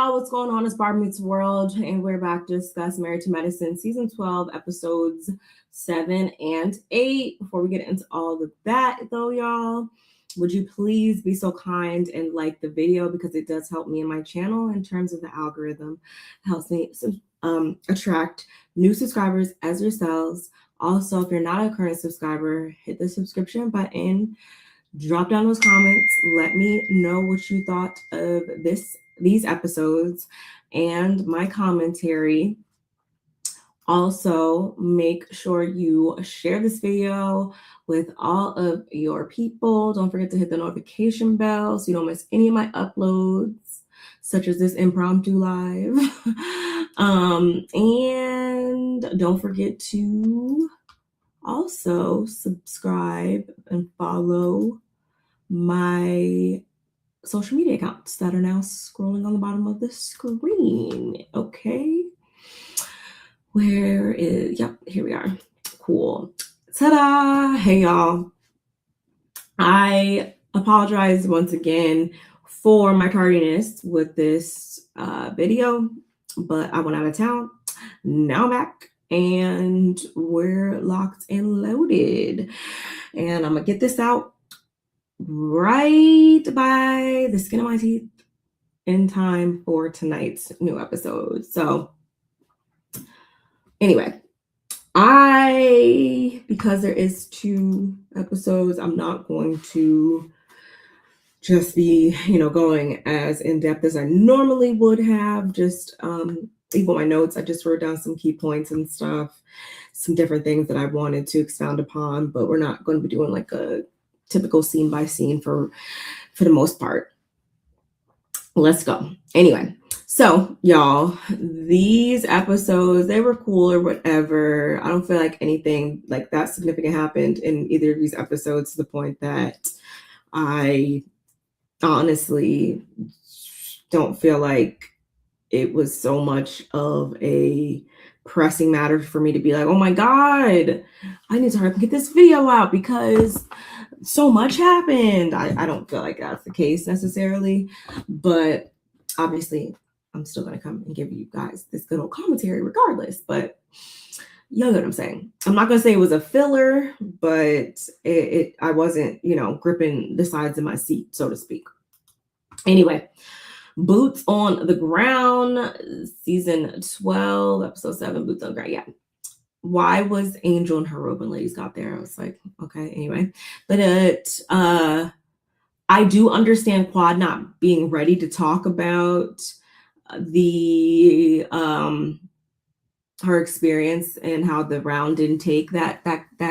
y'all, what's going on? It's Barb Meets World, and we're back to discuss Married to Medicine Season 12, Episodes 7 and 8. Before we get into all of that, though, y'all, would you please be so kind and like the video, because it does help me and my channel in terms of the algorithm. It helps me attract new subscribers as yourselves. Also, if you're not a current subscriber, hit the subscription button. Drop down those comments. Let me know what you thought of these episodes and my commentary. Also, make sure you share this video with all of your people. Don't forget to hit the notification bell so you don't miss any of my uploads, such as this impromptu live. And don't forget to also subscribe and follow my social media accounts that are now scrolling on the bottom of the screen. Okay. Yep, here we are. Cool. Ta-da! Hey, y'all. I apologize once again for my tardiness with this video, but I went out of town. Now I'm back, and we're locked and loaded. And I'm going to get this out right by the skin of my teeth in time for tonight's new episode. So anyway, because there is 2 episodes, I'm not going to just be, going as in-depth as I normally would have. Just even my notes, I just wrote down some key points and stuff, some different things that I wanted to expound upon, but we're not going to be doing like a typical scene by scene for the most part. Let's go. Anyway, so y'all, these episodes, they were cool or whatever. I don't feel like anything like that significant happened in either of these episodes to the point that I honestly don't feel like it was so much of a pressing matter for me to be like, oh my God, I need to hurry up and get this video out because so much happened. I don't feel like that's the case necessarily, but obviously I'm still going to come and give you guys this good old commentary regardless, but you know what I'm saying. I'm not going to say it was a filler, but I wasn't, gripping the sides of my seat, so to speak. Anyway, Boots on the Ground, Season 12, Episode 7, Boots on the Ground. Yeah. Why was Angel and her robe when ladies got there? I was like, okay, anyway. But I do understand Quad not being ready to talk about the her experience and how the round didn't take that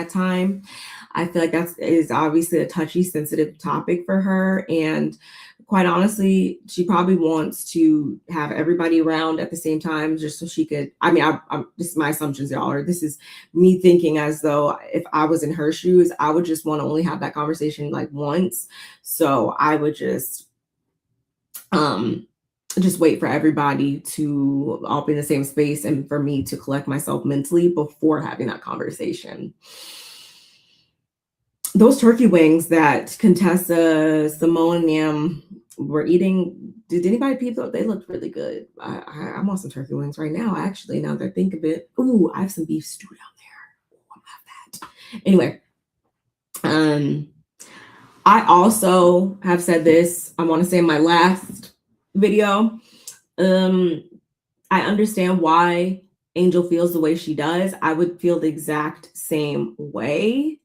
time. I feel like that is obviously a touchy, sensitive topic for her. And quite honestly, she probably wants to have everybody around at the same time just so she could, this is my assumptions, y'all, or this is me thinking as though if I was in her shoes, I would just want to only have that conversation like once. So I would just wait for everybody to all be in the same space and for me to collect myself mentally before having that conversation. Those turkey wings that Contessa, Simone, and were eating, did anybody peep those? They looked really good. I want some turkey wings right now, actually, now that I think of it. Ooh, I have some beef stew down there. Ooh, I love that. Anyway, I also have said this, I want to say in my last video, I understand why Angel feels the way she does. I would feel the exact same way.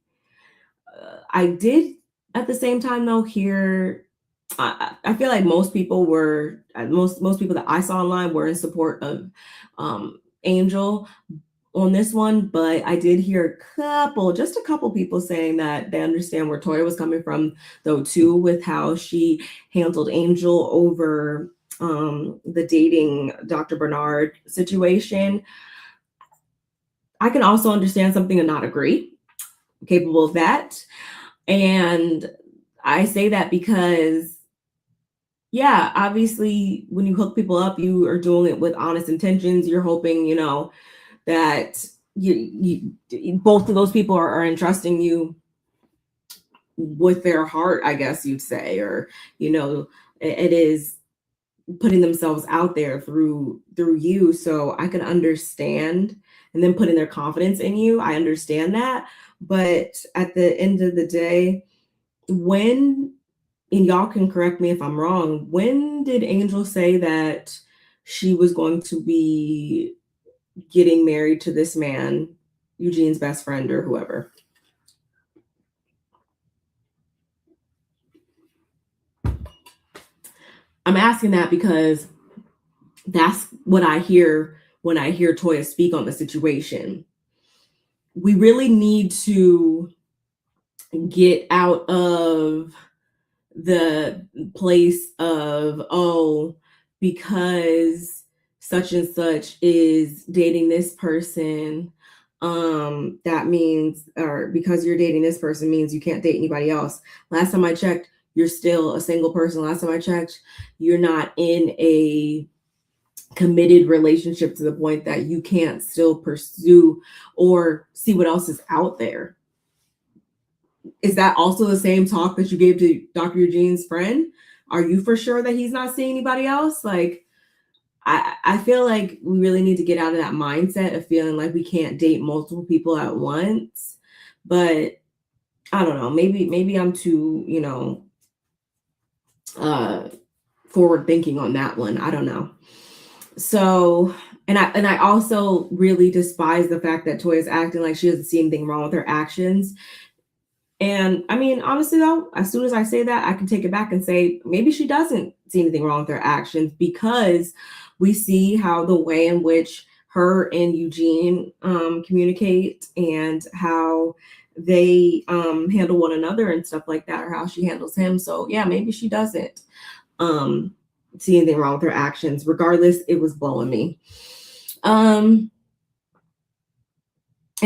I did at the same time though hear, I feel like most people that I saw online were in support of Angel on this one, but I did hear just a couple people saying that they understand where Toya was coming from though too, with how she handled Angel over the dating Dr. Bernard situation. I can also understand something and not agree. I'm capable of that. And I say that because, yeah, obviously when you hook people up, you are doing it with honest intentions. You're hoping, that you both of those people are entrusting you with their heart, I guess you'd say, or, it is putting themselves out there through you. So I can understand, and then putting their confidence in you. I understand that. But at the end of the day, when, and y'all can correct me if I'm wrong, when did Angel say that she was going to be getting married to this man, Eugene's best friend or whoever? I'm asking that because that's what I hear when I hear Toya speak on the situation. We really need to get out of the place of, oh, because such and such is dating this person, that means, or because you're dating this person means you can't date anybody else. Last time I checked, you're still a single person. Last time I checked, you're not in a committed relationship to the point that you can't still pursue or see what else is out there. Is that also the same talk that you gave to Dr. Eugene's friend? Are you for sure that he's not seeing anybody else? Like, I feel like we really need to get out of that mindset of feeling like we can't date multiple people at once. But I don't know, maybe I'm too, forward thinking on that one. I don't know. So, and I also really despise the fact that Toya's acting like she doesn't see anything wrong with her actions. And I mean, honestly though, as soon as I say that, I can take it back and say maybe she doesn't see anything wrong with her actions, because we see how the way in which her and Eugene communicate and how they handle one another and stuff like that, or how she handles him. So yeah, maybe she doesn't see anything wrong with her actions. Regardless, it was blowing me. And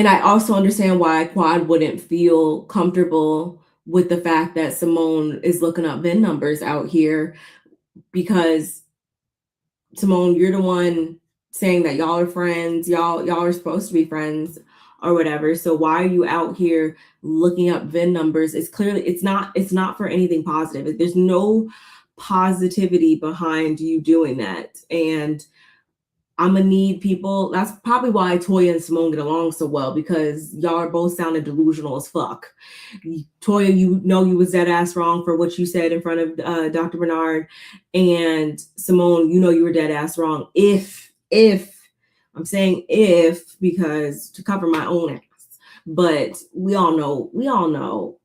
I also understand why Quad wouldn't feel comfortable with the fact that Simone is looking up VIN numbers out here, because Simone, you're the one saying that y'all are friends, y'all are supposed to be friends or whatever. So why are you out here looking up VIN numbers? It's clearly it's not for anything positive. There's no positivity behind you doing that. And I'm gonna need people. That's probably why Toya and Simone get along so well, because y'all are both sounding delusional as fuck. Toya, you was dead ass wrong for what you said in front of Dr. Bernard, and Simone, you were dead ass wrong. If I'm saying if, because to cover my own ass, but we all know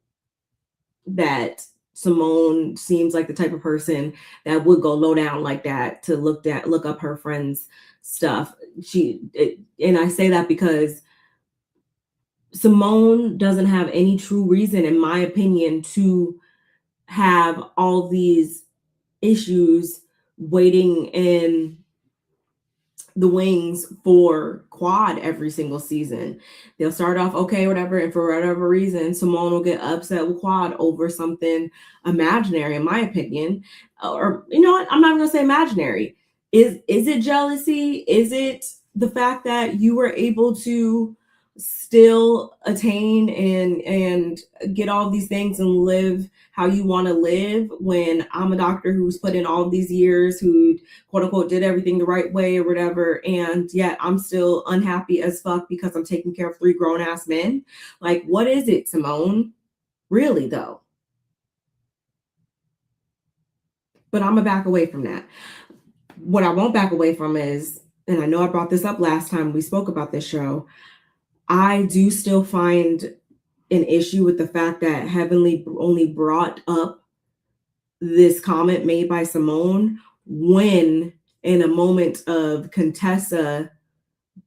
that Simone seems like the type of person that would go low down like that to look up her friend's stuff. And I say that because Simone doesn't have any true reason, in my opinion, to have all these issues waiting in the wings for Quad every single season. They'll start off okay, whatever, and for whatever reason, Simone will get upset with Quad over something imaginary, in my opinion. Or you know what? I'm not gonna say imaginary. Is it jealousy? Is it the fact that you were able to still attain and get all these things and live how you want to live, when I'm a doctor who's put in all these years, who quote unquote did everything the right way or whatever, and yet I'm still unhappy as fuck because I'm taking care of 3 grown ass men? Like, what is it, Simone? Really though? But I'm gonna back away from that. What I won't back away from is, and I know I brought this up last time we spoke about this show, I do still find an issue with the fact that Heavenly only brought up this comment made by Simone when in a moment of Contessa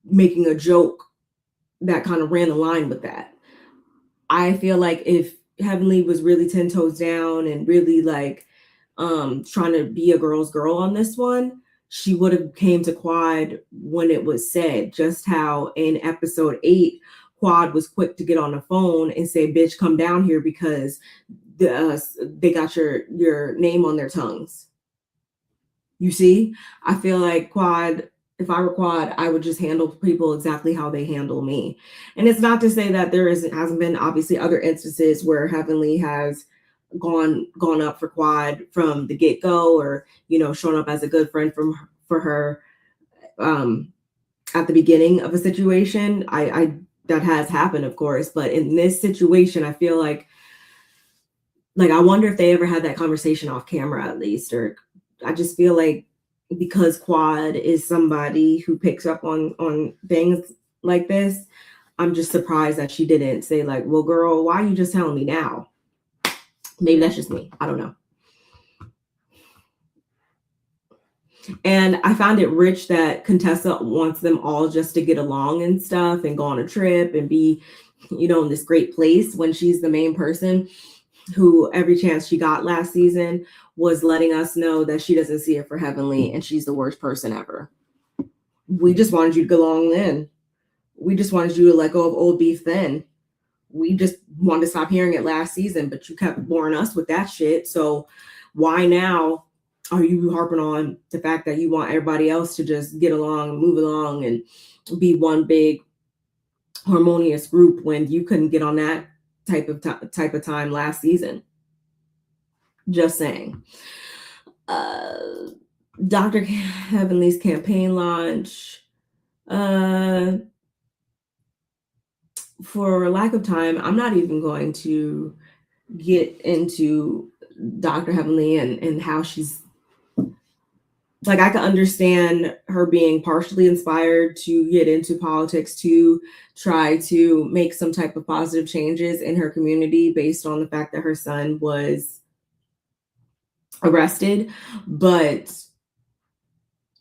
making a joke that kind of ran the line with that. I feel like if Heavenly was really 10 toes down and really like trying to be a girl's girl on this one, she would have came to Quad when it was said, just how in episode 8, Quad was quick to get on the phone and say, bitch, come down here because they got your name on their tongues. You see, I feel like Quad, if I were Quad, I would just handle people exactly how they handle me. And it's not to say that there hasn't been obviously other instances where Heavenly has gone up for Quad from the get-go, or shown up as a good friend for her at the beginning of a situation. I that has happened, of course, but in this situation, I feel like I wonder if they ever had that conversation off camera at least, or I just feel like because Quad is somebody who picks up on things like this, I'm just surprised that she didn't say like, well, girl, why are you just telling me now? Maybe that's just me. I don't know. And I found it rich that Contessa wants them all just to get along and stuff and go on a trip and be, in this great place, when she's the main person who every chance she got last season was letting us know that she doesn't see it for Heavenly and she's the worst person ever. We just wanted you to get along then. We just wanted you to let go of old beef then. We just wanted to stop hearing it last season, but you kept boring us with that shit. So why now are you harping on the fact that you want everybody else to just get along and move along and be one big harmonious group when you couldn't get on that type of time last season? Just saying. Dr. Heavenly's campaign launch. For lack of time, I'm not even going to get into Dr. Heavenly and how she's like, I can understand her being partially inspired to get into politics to try to make some type of positive changes in her community based on the fact that her son was arrested. But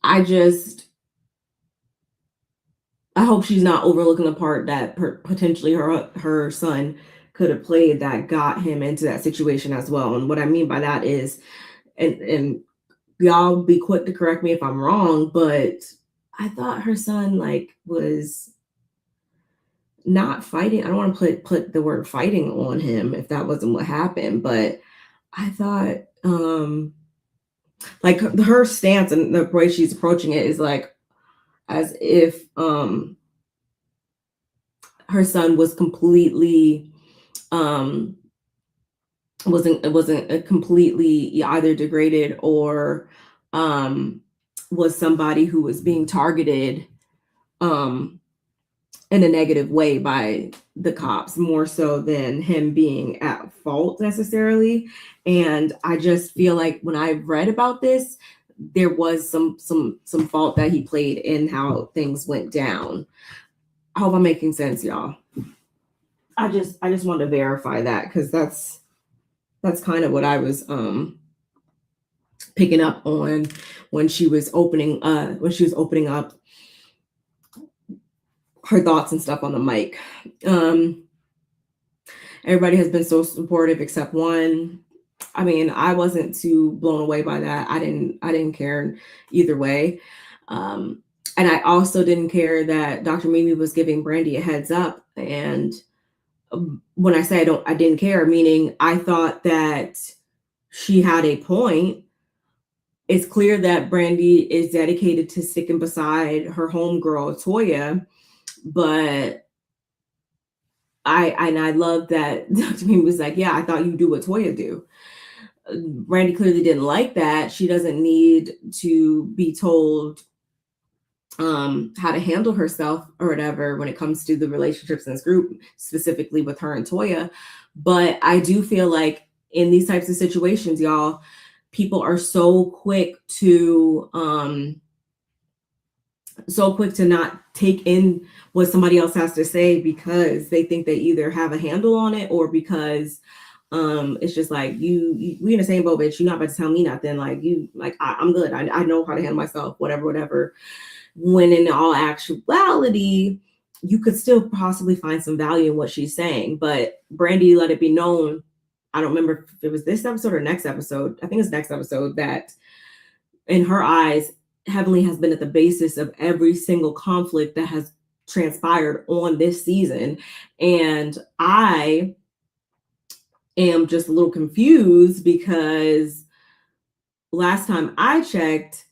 I hope she's not overlooking the part that potentially her son could have played that got him into that situation as well. And what I mean by that is, and y'all be quick to correct me if I'm wrong, but I thought her son was not fighting. I don't want to put the word fighting on him if that wasn't what happened, but I thought her stance and the way she's approaching it is as if her son was completely wasn't completely either degraded or was somebody who was being targeted in a negative way by the cops, more so than him being at fault necessarily. And I just feel like when I read about this, there was some fault that he played in how things went down. I hope I'm making sense, y'all. I just wanted to verify that, because that's kind of what I was picking up on when she was opening up her thoughts and stuff on the mic. Everybody has been so supportive except one. I mean, I wasn't too blown away by that. I didn't care either way. And I also didn't care that Dr. Mimi was giving Brandi a heads up. And when I say I didn't care, meaning I thought that she had a point. It's clear that Brandi is dedicated to sticking beside her homegirl, Toya, but I love that Dr. Mimi was like, yeah, I thought you'd do what Toya do. Brandi clearly didn't like that. She doesn't need to be told how to handle herself or whatever when it comes to the relationships in this group, specifically with her and Toya. But I do feel like in these types of situations, y'all, people are so quick to not take in what somebody else has to say because they think they either have a handle on it, or because it's just like we in the same boat, bitch. You're not about to tell me nothing. I'm good. I know how to handle myself, whatever. When in all actuality, you could still possibly find some value in what she's saying. But Brandi let it be known, I don't remember if it was this episode or next episode, I think it's next episode, that in her eyes, Heavenly has been at the basis of every single conflict that has transpired on this season. And I am just a little confused because last time I checked,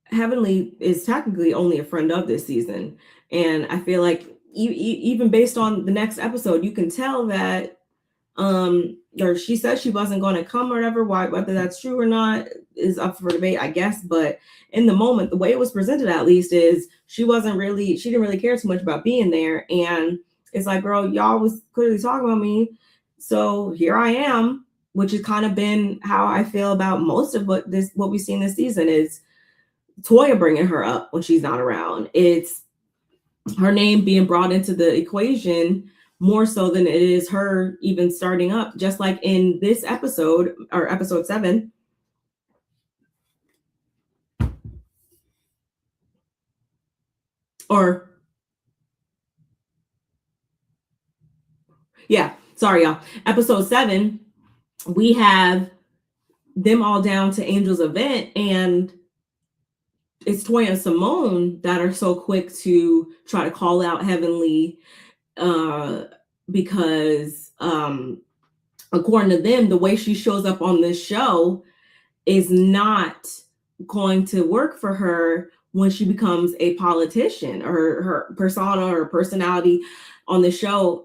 Heavenly is technically only a friend of this season. And I feel like even based on the next episode, you can tell that Or she said she wasn't going to come or whatever. Whether that's true or not is up for debate, I guess. But in the moment, the way it was presented, at least, is she didn't really care too much about being there. And it's like, girl, y'all was clearly talking about me, so here I am. Which has kind of been how I feel about most of what we've seen this season is Toya bringing her up when she's not around. It's her name being brought into the equation more so than it is her even starting up. Just like in this episode, or episode 7, or yeah, sorry y'all. Episode 7, we have them all down to Angel's event, and it's Toya and Simone that are so quick to try to call out Heavenly, because according to them, the way she shows up on this show is not going to work for her when she becomes a politician, or her persona or personality on the show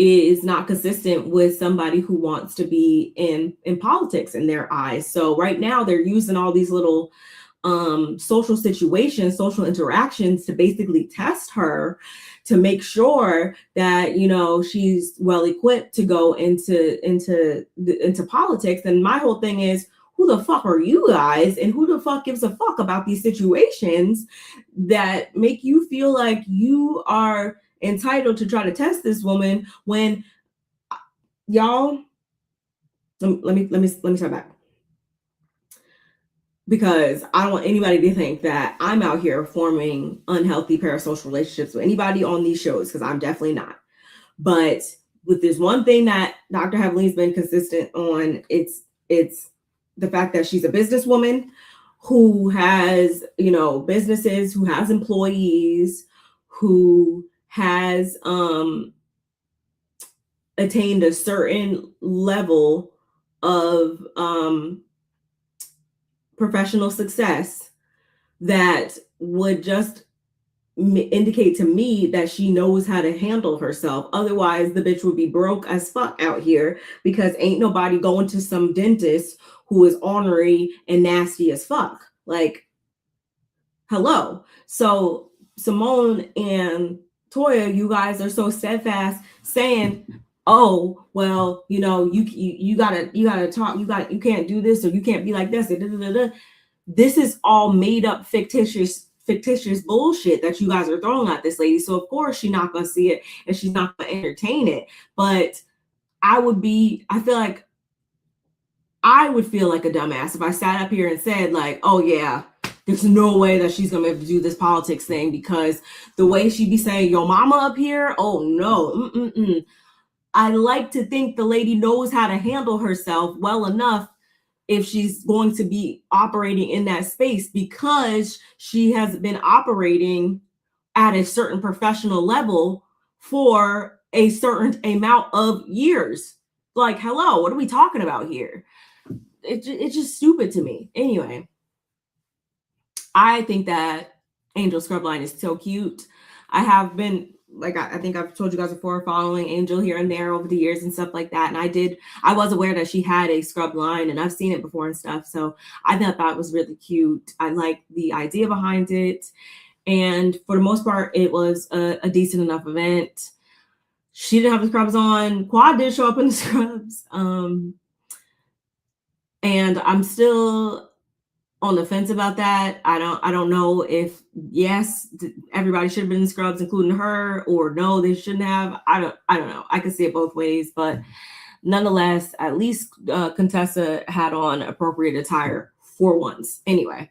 is not consistent with somebody who wants to be in politics in their eyes. So right now they're using all these little social situations, social interactions to basically test her, to make sure that, you know, she's well equipped to go into politics. And my whole thing is, who the fuck are you guys, and who the fuck gives a fuck about these situations that make you feel like you are entitled to try to test this woman when y'all let me step back, because I don't want anybody to think that I'm out here forming unhealthy parasocial relationships with anybody on these shows, because I'm definitely not. But with this one thing that Dr. Heavenly's been consistent on, it's the fact that she's a businesswoman who has, you know, businesses, who has employees, who has attained a certain level of professional success that would just indicate to me that she knows how to handle herself. Otherwise, the bitch would be broke as fuck out here, because ain't nobody going to some dentist who is ornery and nasty as fuck. Like, hello. So Simone and Toya, you guys are so steadfast saying, oh, well, you know, you gotta talk, you can't do this, or you can't be like this. This is all made up fictitious bullshit that you guys are throwing at this lady. So of course she's not gonna see it, and she's not gonna entertain it. But I would feel like a dumbass if I sat up here and said, like, oh yeah, there's no way that she's gonna be able to do this politics thing, because the way she be saying your mama up here, oh no. I like to think the lady knows how to handle herself well enough if she's going to be operating in that space, because she has been operating at a certain professional level for a certain amount of years. Like, hello, what are we talking about here? It's just stupid to me. Anyway, I think that Angel Scrubline is so cute. I have been, like, I think I've told you guys before, following Angel here and there over the years and stuff like that. And I was aware that she had a scrub line, and I've seen it before and stuff. So I thought that was really cute. I like the idea behind it. And for the most part, it was a decent enough event. She didn't have the scrubs on. Quad did show up in the scrubs. And I'm still on the fence about that. I don't know if yes, everybody should have been in scrubs, including her, or no, they shouldn't have. I don't know. I can see it both ways, but nonetheless, at least Contessa had on appropriate attire for once. Anyway.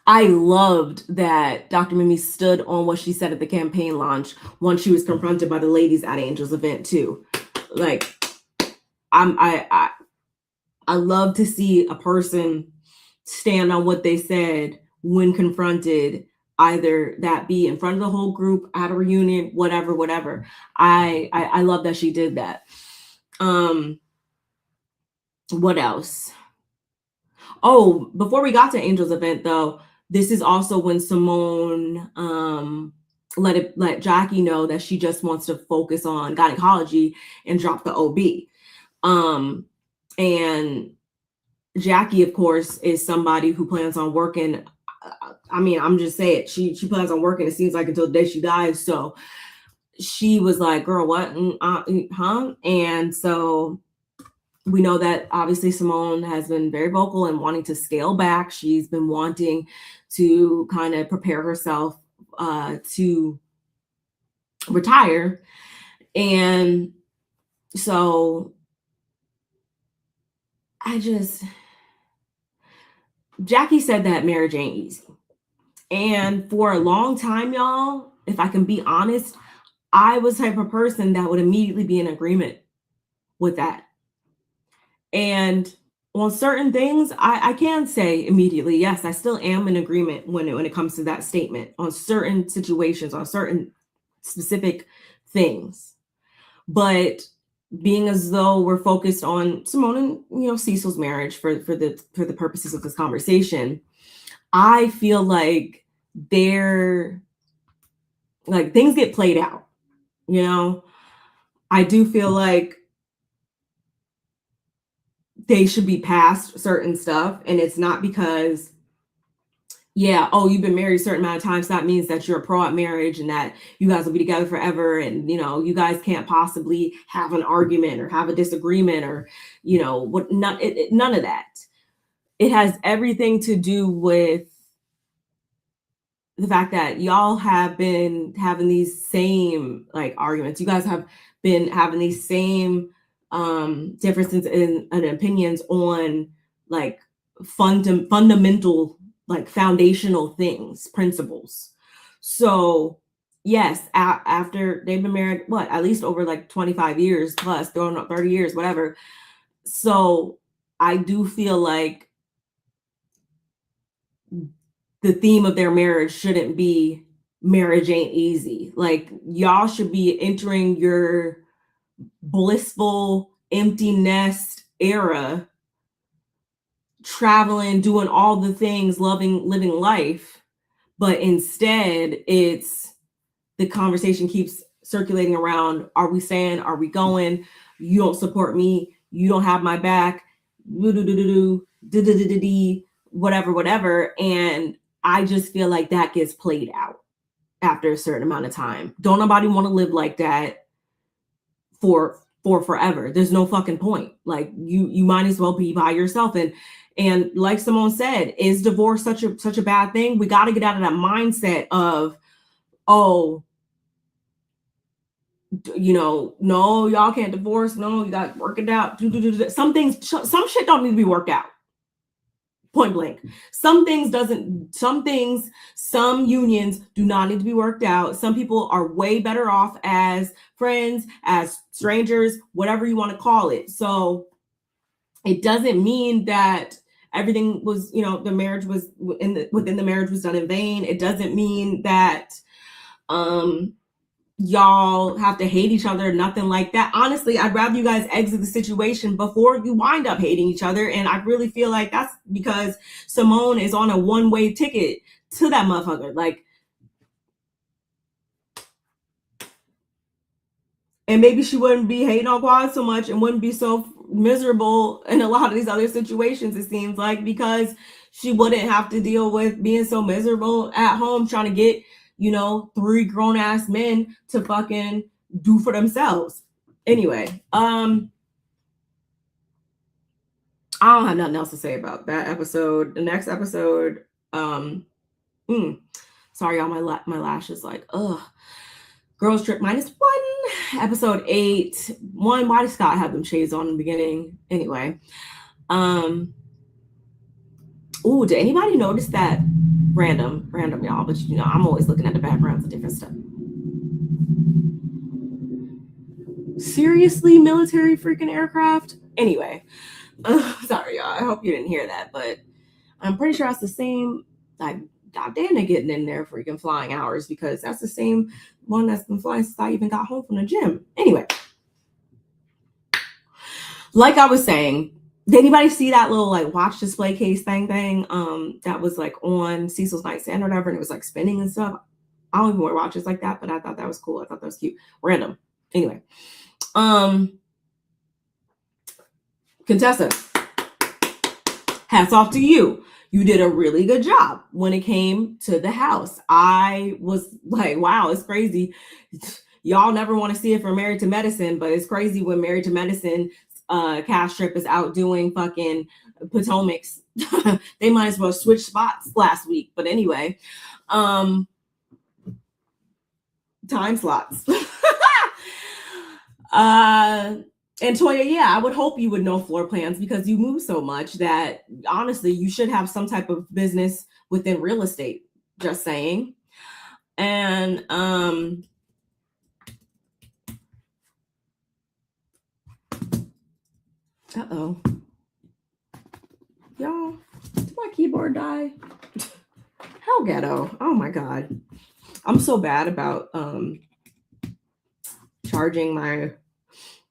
I loved that Dr. Mimi stood on what she said at the campaign launch once she was confronted by the ladies at Angel's event too. Like, I love to see a person stand on what they said when confronted, either that be in front of the whole group, at a reunion, whatever. I love that she did that. What else? Oh, before we got to Angel's event though, this is also when Simone let Jackie know that she just wants to focus on gynecology and drop the OB. And Jackie, of course, is somebody who plans on working. I mean, I'm just saying, she plans on working, it seems like, until the day she dies. So she was like, girl, what? Huh? And so we know that obviously Simone has been very vocal and wanting to scale back. She's been wanting to kind of prepare herself to retire. And so Jackie said that marriage ain't easy. And for a long time, y'all, if I can be honest, I was the type of person that would immediately be in agreement with that. And on certain things, I can say immediately, yes, I still am in agreement when it comes to that statement on certain situations, on certain specific things. But being as though we're focused on Simone and Cecil's marriage for the purposes of this conversation, I feel like things get played out. I do feel like they should be past certain stuff, and it's not because you've been married a certain amount of times, that means that you're a pro at marriage and that you guys will be together forever, and you guys can't possibly have an argument or have a disagreement or none of that. It has everything to do with the fact that y'all have been having these same arguments. You guys have been having these same differences in opinions on fundamental foundational things, principles. So yes, after they've been married, at least over 25 years plus, throwing up 30 years, whatever. So I do feel like the theme of their marriage shouldn't be marriage ain't easy. Y'all should be entering your blissful empty nest era, traveling, doing all the things, living life. But instead, it's the conversation keeps circulating around, are we staying? Are we going? You don't support me. You don't have my back. Whatever. And I just feel like that gets played out after a certain amount of time. Don't nobody want to live like that for forever. There's no fucking point. You might as well be by yourself. And like Simone said, is divorce such a bad thing? We got to get out of that mindset of, no, y'all can't divorce. No, you got to work it out. Some shit don't need to be worked out. Point blank. Some unions do not need to be worked out. Some people are way better off as friends, as strangers, whatever you want to call it. So it doesn't mean that everything was, the marriage was within the marriage was done in vain. It doesn't mean that y'all have to hate each other, nothing like that. Honestly, I'd rather you guys exit the situation before you wind up hating each other. And I really feel like that's because Simone is on a one-way ticket to that motherfucker. And maybe she wouldn't be hating on Quad so much and wouldn't be so miserable in a lot of these other situations, it seems like, because she wouldn't have to deal with being so miserable at home trying to get 3 grown-ass men to fucking do for themselves. Anyway, I don't have nothing else to say about that episode. The next episode, sorry y'all, my lash is Girls Trip -1. Episode 8. Why did Scott have them shades on in the beginning? Anyway, did anybody notice that? Random y'all, but I'm always looking at the backgrounds of different stuff. Seriously, military freaking aircraft? Anyway, sorry y'all, I hope you didn't hear that, but I'm pretty sure that's the same, goddamn, they're getting in their freaking flying hours, because that's the same one that's been flying since I even got home from the gym. Anyway, like I was saying, Did anybody see that little like watch display case thing that was like on Cecil's nightstand or whatever, and it was like spinning and stuff? I don't even wear watches like that, but I thought that was cool. I thought that was cute. Random. Anyway, Contessa, hats off to you. You did a really good job when it came to the house. I was like, wow, it's crazy. Y'all never want to see it for Married to Medicine, but it's crazy when Married to Medicine cast strip is out doing fucking Potomac's. They might as well switch spots last week. But anyway, time slots. And Toya, yeah, I would hope you would know floor plans because you move so much that honestly, you should have some type of business within real estate. Just saying. And uh-oh. Y'all, did my keyboard die? Hell ghetto. Oh my God. I'm so bad about charging my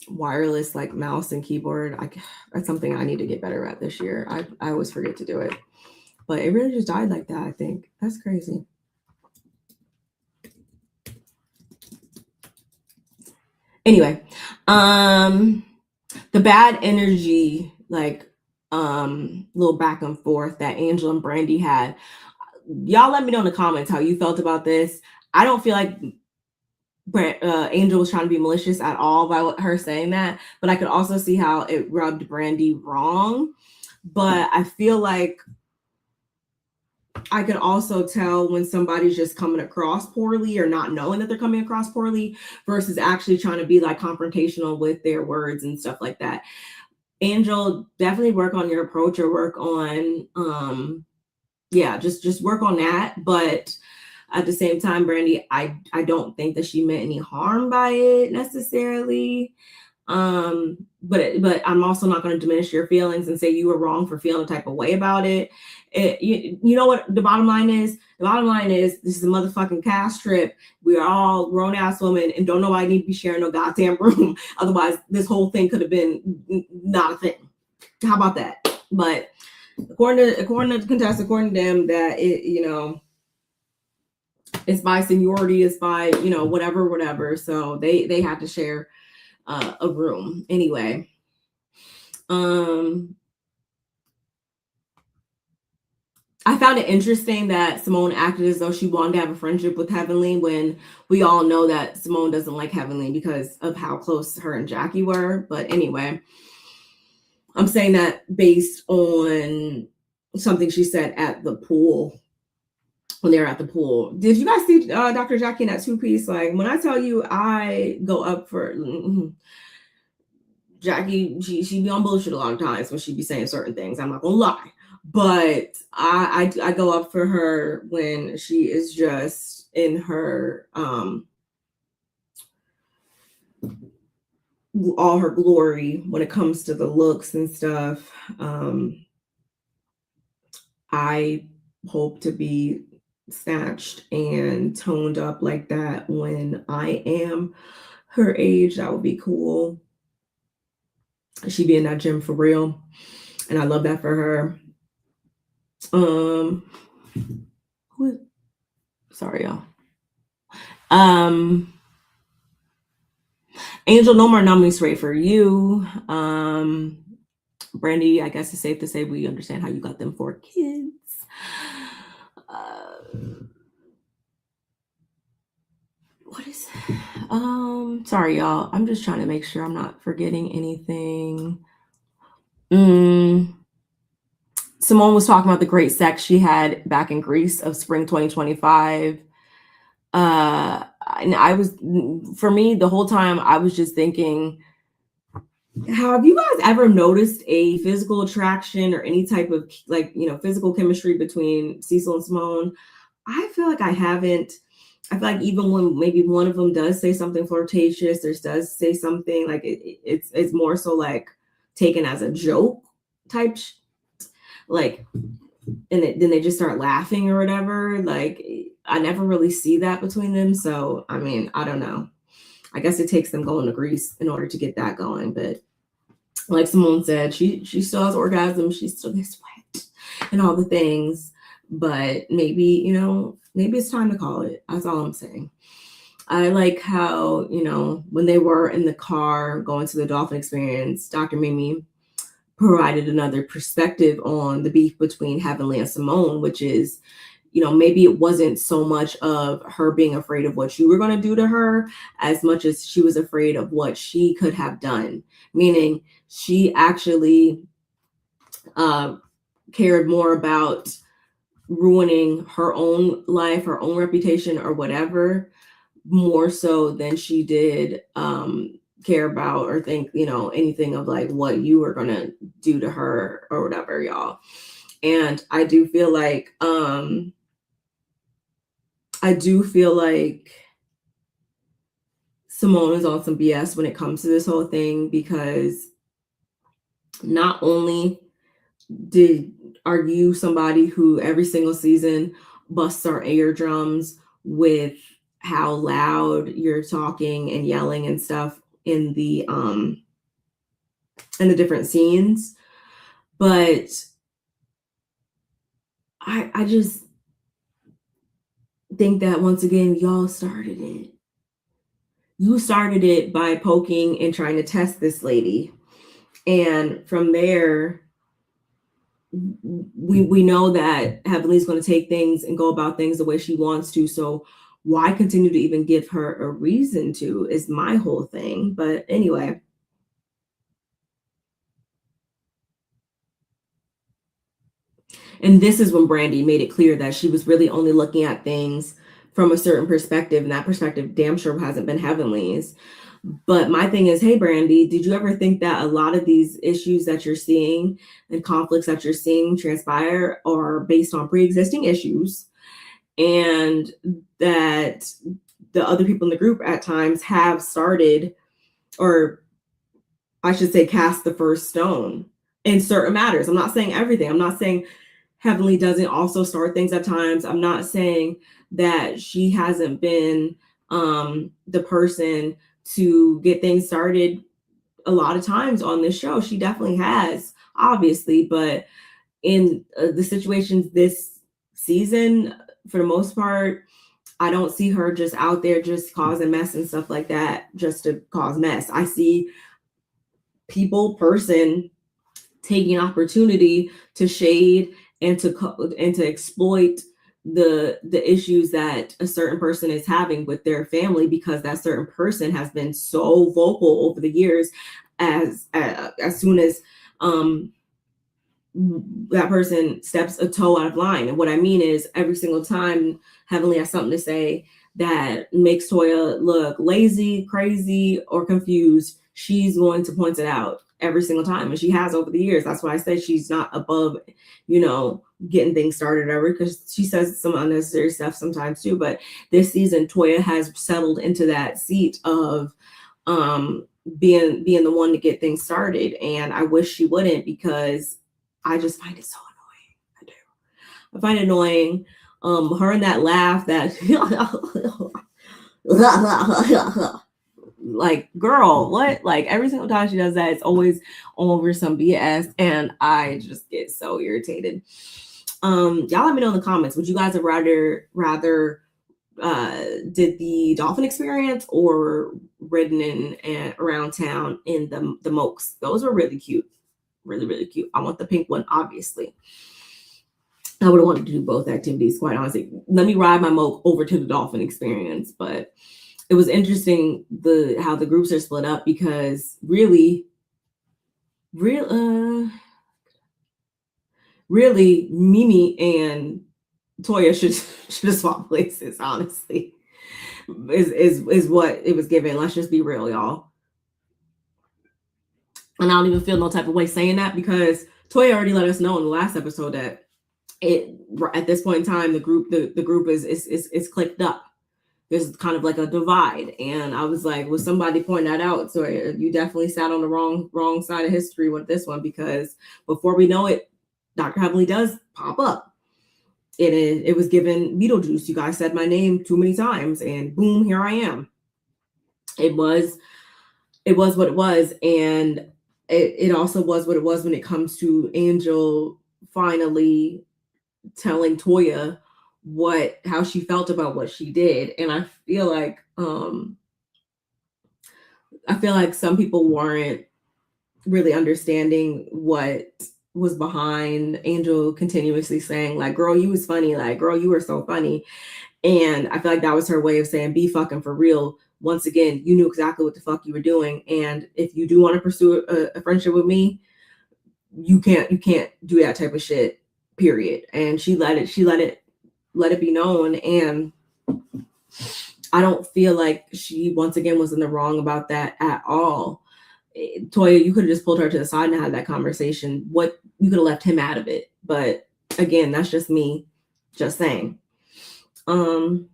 wireless like mouse and keyboard. That's something I need to get better at this year. I always forget to do it. But it really just died like that, I think. That's crazy. Anyway, the bad energy, like little back and forth that Angel and Brandi had. Y'all let me know in the comments how you felt about this. I don't feel like Angel was trying to be malicious at all by her saying that, but I could also see how it rubbed Brandi wrong. But I feel like I could also tell when somebody's just coming across poorly or not knowing that they're coming across poorly versus actually trying to be like confrontational with their words and stuff like that. Angel, definitely work on your approach or work on just work on that. But at the same time, Brandi, I don't think that she meant any harm by it necessarily. But I'm also not going to diminish your feelings and say you were wrong for feeling a type of way about it. You know what the bottom line is? The bottom line is this is a motherfucking cast trip. We are all grown ass women and don't know why I need to be sharing no goddamn room. Otherwise, this whole thing could have been not a thing. How about that? But according to Contessa, according to them, that it, it's by seniority, it's by, whatever. So they had to share a room anyway. I found it interesting that Simone acted as though she wanted to have a friendship with Heavenly when we all know that Simone doesn't like Heavenly because of how close her and Jackie were. But anyway, I'm saying that based on something she said at the pool when they were at the pool. Did you guys see Dr. Jackie in that two-piece? Like, when I tell you I go up for Jackie, she be on bullshit a lot of times when she be saying certain things. I'm not gonna lie. But I go up for her when she is just in her all her glory when it comes to the looks and stuff. I hope to be snatched and toned up like that when I am her age. That would be cool. She be in that gym for real, and I love that for her. Sorry, y'all. Angel, no more numbing spray for you. Brandi, I guess it's safe to say we understand how you got them 4 kids. What is sorry, y'all. I'm just trying to make sure I'm not forgetting anything. Simone was talking about the great sex she had back in Greece of spring 2025. And for me, the whole time I was just thinking, have you guys ever noticed a physical attraction or any type of physical chemistry between Cecil and Simone? I feel like I haven't. I feel like even when maybe one of them does say something flirtatious or does say something like it's more so like taken as a joke type, like, and then they just start laughing or whatever. Like, I never really see that between them. So, I mean, I don't know. I guess it takes them going to Greece in order to get that going. But like Simone said, she still has orgasms, she still gets wet and all the things, but maybe, maybe it's time to call it. That's all I'm saying. I like how, when they were in the car going to the dolphin experience, Dr. Mimi provided another perspective on the beef between Heavenly and Simone, which is, maybe it wasn't so much of her being afraid of what you were going to do to her as much as she was afraid of what she could have done, meaning she actually cared more about ruining her own life, her own reputation, or whatever, more so than she did care about or think, anything of like what you were gonna do to her or whatever, y'all. And I do feel like Simone is on some BS when it comes to this whole thing, because not only are you somebody who every single season busts our eardrums with how loud you're talking and yelling and stuff in the different scenes, but I just think that once again, y'all started it. You started it by poking and trying to test this lady, and from there, we know that Heavenly's going to take things and go about things the way she wants to. So why continue to even give her a reason to, is my whole thing. But anyway. And this is when Brandi made it clear that she was really only looking at things from a certain perspective, and that perspective damn sure hasn't been Heavenly's. But my thing is, hey, Brandi, did you ever think that a lot of these issues that you're seeing and conflicts that you're seeing transpire are based on pre-existing issues, and that the other people in the group at times have started, or I should say, cast the first stone in certain matters? I'm not saying everything. I'm not saying Heavenly doesn't also start things at times. I'm not saying that she hasn't been the person to get things started a lot of times on this show. She definitely has, obviously, but in the situations this season, for the most part, I don't see her just out there just causing mess and stuff like that just to cause mess. I see person taking opportunity to shade and to exploit the issues that a certain person is having with their family, because that certain person has been so vocal over the years. As soon as that person steps a toe out of line, and what I mean is, every single time Heavenly has something to say that makes Toya look lazy, crazy, or confused, she's going to point it out every single time, and she has over the years. That's why I say she's not above, getting things started ever, because she says some unnecessary stuff sometimes too. But this season, Toya has settled into that seat of being the one to get things started, and I wish she wouldn't, because I just find it so annoying. I do. I find it annoying. Her and that laugh, that like, girl, what? Like, every single time she does that, it's always over some BS, and I just get so irritated. Y'all let me know in the comments, would you guys have rather did the dolphin experience or ridden in and around town in the mokes? Those were really cute. Really, really cute. I want the pink one, obviously. I would have wanted to do both activities, quite honestly. Let me ride my moke over to the dolphin experience. But it was interesting how the groups are split up, because really Mimi and Toya should have swapped places, honestly. Is what it was given. Let's just be real, y'all. And I don't even feel no type of way saying that, because Toya already let us know in the last episode that at this point in time, the group is clicked up. There's kind of like a divide, and I was like, was somebody point that out? So you definitely sat on the wrong side of history with this one, because before we know it, Dr. Heavenly does pop up. It was given Beetlejuice. You guys said my name too many times, and boom, here I am. It was what it was, and it also was what it was when it comes to Angel finally telling Toya how she felt about what she did. And I feel like some people weren't really understanding what was behind Angel continuously saying, like, girl, you was funny, like, girl, you were so funny. And I feel like that was her way of saying, be fucking for real. Once again, you knew exactly what the fuck you were doing. And if you do want to pursue a friendship with me, you can't do that type of shit, period. And she let it be known. And I don't feel like she once again was in the wrong about that at all. Toya, you could have just pulled her to the side and had that conversation. You could have left him out of it. But again, that's just me just saying. And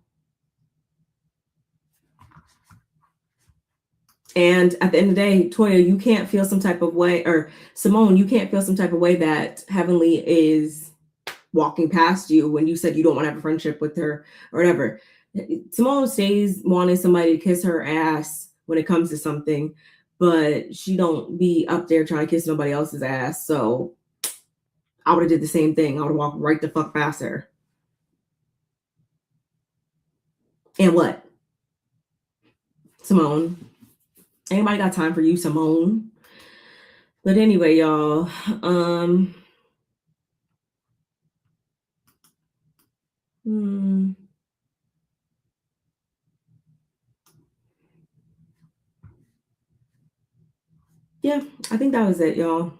at the end of the day, Toya, you can't feel some type of way, or Simone, you can't feel some type of way that Heavenly is walking past you when you said you don't want to have a friendship with her or whatever. Simone stays wanting somebody to kiss her ass when it comes to something, but she don't be up there trying to kiss nobody else's ass. So I would have did the same thing. I would have walked right the fuck past her. And what? Simone. Anybody got time for you, Simone? But anyway, y'all, yeah, I think that was it, y'all.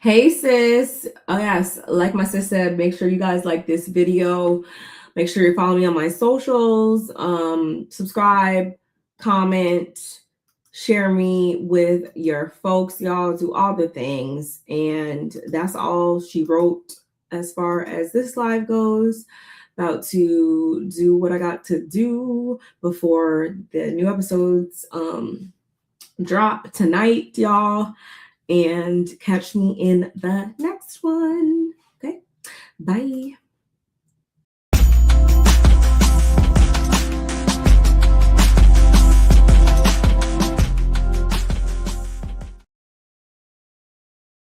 Hey, sis. Oh, yes. Like my sis said, make sure you guys like this video. Make sure you follow me on my socials. Subscribe, comment, share me with your folks, y'all. Do all the things. And that's all she wrote as far as this live goes. About to do what I got to do before the new episodes drop tonight, y'all. And catch me in the next one. Okay, bye.